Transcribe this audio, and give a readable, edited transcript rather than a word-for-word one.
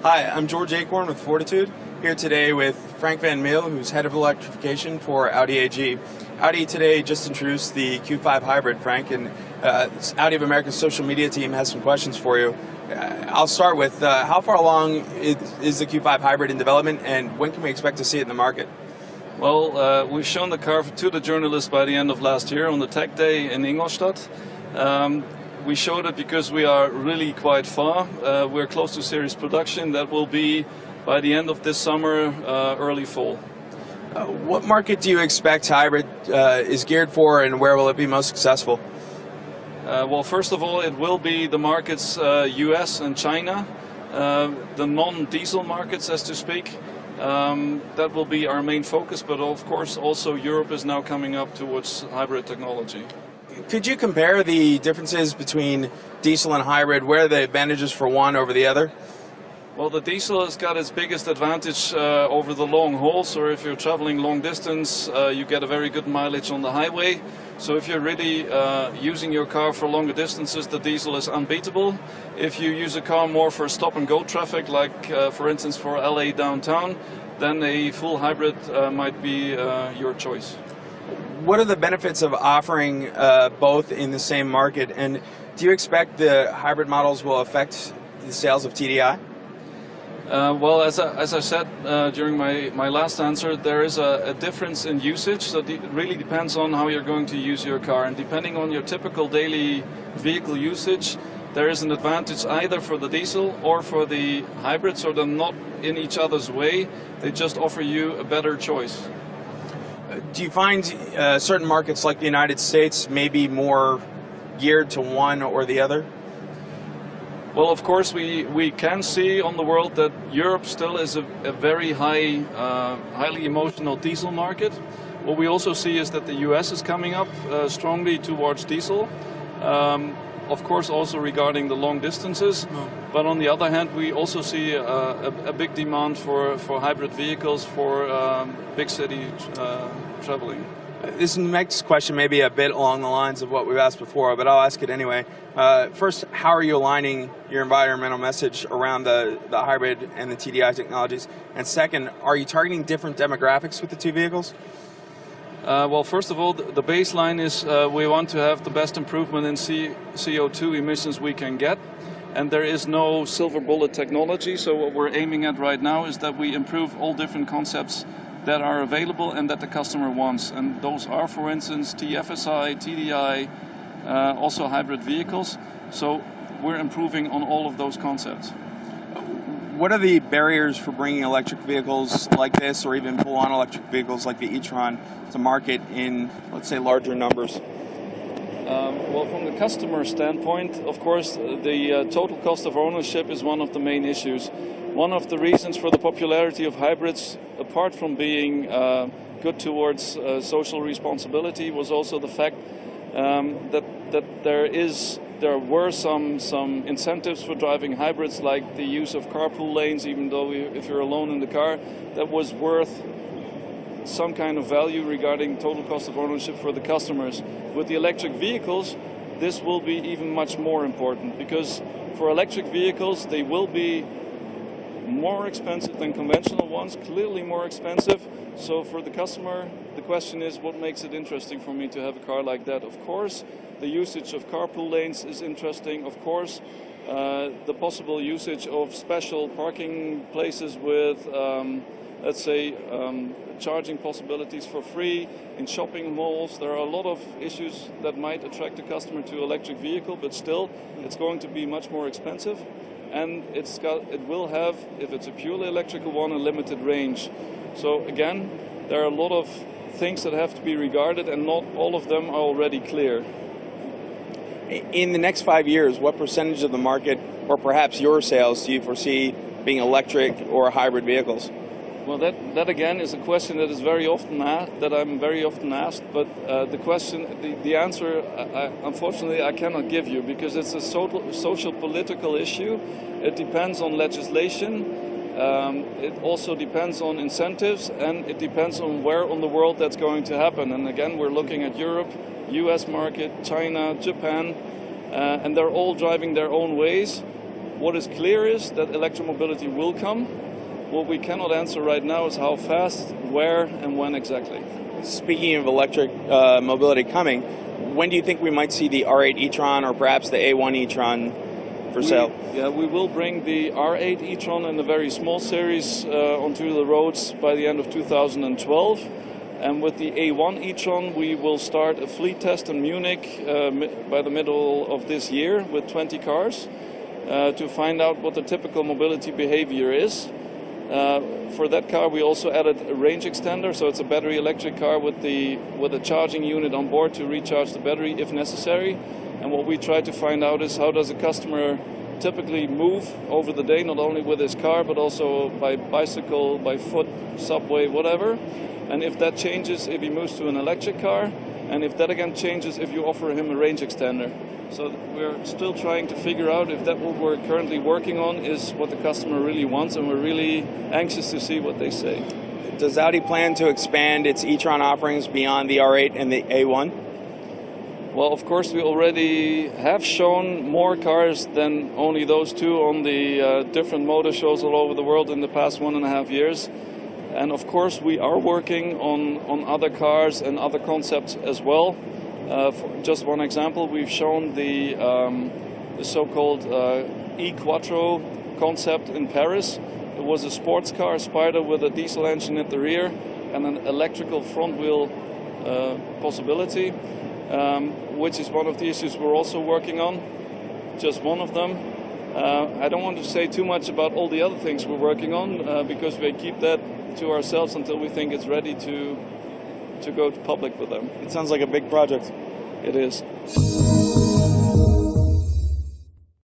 Hi, I'm George Acorn with Fortitude, here today with Frank van Meel, who's head of electrification for Audi AG. Audi today just introduced the Q5 Hybrid, Frank, and Audi of America's social media team has some questions for you. I'll start with how far along is the Q5 Hybrid in development, and when can we expect to see it in the market? Well, we've shown the car to the journalists by the end of last year on the Tech Day in Ingolstadt. We showed it because we are really quite far. We're close to series production. That will be by the end of this summer, early fall. What market do you expect Hybrid is geared for, and where will it be most successful? Well, first of all, it will be the markets US and China, the non-diesel markets, as to speak. That will be our main focus, but of course also Europe is now coming up towards hybrid technology. Could you compare the differences between diesel and hybrid? Where are the advantages for one over the other? Well, the diesel has got its biggest advantage over the long hauls, or if you're traveling long distance, you get a very good mileage on the highway. So if you're really using your car for longer distances, the diesel is unbeatable. If you use a car more for stop-and-go traffic, like for instance for LA downtown, then a full hybrid might be your choice. What are the benefits of offering both in the same market, and do you expect the hybrid models will affect the sales of TDI? Well, as I said during my last answer, there is a difference in usage, so it really depends on how you're going to use your car, and depending on your typical daily vehicle usage, there is an advantage either for the diesel or for the hybrid, so they're not in each other's way, they just offer you a better choice. Do you find certain markets like the United States may be more geared to one or the other? Well, of course, we can see on the world that Europe still is a very highly emotional diesel market. What we also see is that the US is coming up strongly towards diesel. Of course, also regarding the long distances. But on the other hand, we also see a big demand for hybrid vehicles for big city traveling. This next question may be a bit along the lines of what we've asked before, but I'll ask it anyway. First, how are you aligning your environmental message around the hybrid and the TDI technologies? And second, are you targeting different demographics with the two vehicles? Well, first of all, the baseline is we want to have the best improvement in CO2 emissions we can get. And there is no silver bullet technology, so what we're aiming at right now is that we improve all different concepts that are available and that the customer wants. And those are, for instance, TFSI, TDI, also hybrid vehicles. So we're improving on all of those concepts. What are the barriers for bringing electric vehicles like this, or even full-on electric vehicles like the e-tron, to market in, let's say, larger numbers? Well, from the customer standpoint, of course, the total cost of ownership is one of the main issues. One of the reasons for the popularity of hybrids, apart from being good towards social responsibility, was also the fact that there were some incentives for driving hybrids, like the use of carpool lanes, even though if you're alone in the car, that was worth some kind of value regarding total cost of ownership for the customers. With the electric vehicles, this will be even much more important, because for electric vehicles, they will be more expensive than conventional ones, clearly more expensive. So for the customer, the question is, what makes it interesting for me to have a car like that? Of course, the usage of carpool lanes is interesting. Of course, the possible usage of special parking places with, let's say, charging possibilities for free in shopping malls. There are a lot of issues that might attract the customer to electric vehicle, but still, it's going to be much more expensive. And it will have, if it's a purely electrical one, a limited range. So again, there are a lot of things that have to be regarded, and not all of them are already clear. In the next 5 years, what percentage of the market, or perhaps your sales, do you foresee being electric or hybrid vehicles? Well, that again is a question that is very often that I'm very often asked. But the answer, unfortunately, I cannot give you, because it's a social political issue. It depends on legislation. It also depends on incentives, and it depends on where on the world that's going to happen. And again, we're looking at Europe, US market, China, Japan, and they're all driving their own ways. What is clear is that electromobility will come. What we cannot answer right now is how fast, where, and when exactly. Speaking of electric mobility coming, when do you think we might see the R8 e-tron or perhaps the A1 e-tron for sale? We will bring the R8 e-tron in a very small series onto the roads by the end of 2012. And with the A1 e-tron, we will start a fleet test in Munich by the middle of this year with 20 cars to find out what the typical mobility behavior is. For that car, we also added a range extender, so it's a battery electric car with a charging unit on board to recharge the battery if necessary. And what we try to find out is how does a customer typically move over the day, not only with his car, but also by bicycle, by foot, subway, whatever. And if that changes, if he moves to an electric car, and if that again changes, if you offer him a range extender. So we're still trying to figure out if that what we're currently working on is what the customer really wants, and we're really anxious to see what they say. Does Audi plan to expand its e-tron offerings beyond the R8 and the A1? Well, of course, we already have shown more cars than only those two on the different motor shows all over the world in the past 1.5 years. And of course, we are working on other cars and other concepts as well. For just one example, we've shown the so-called E-Quattro concept in Paris. It was a sports car, Spider, with a diesel engine at the rear and an electrical front wheel possibility, which is one of the issues we're also working on, just one of them. I don't want to say too much about all the other things we're working on because we keep that to ourselves until we think it's ready to go to public with them. It sounds like a big project. It is.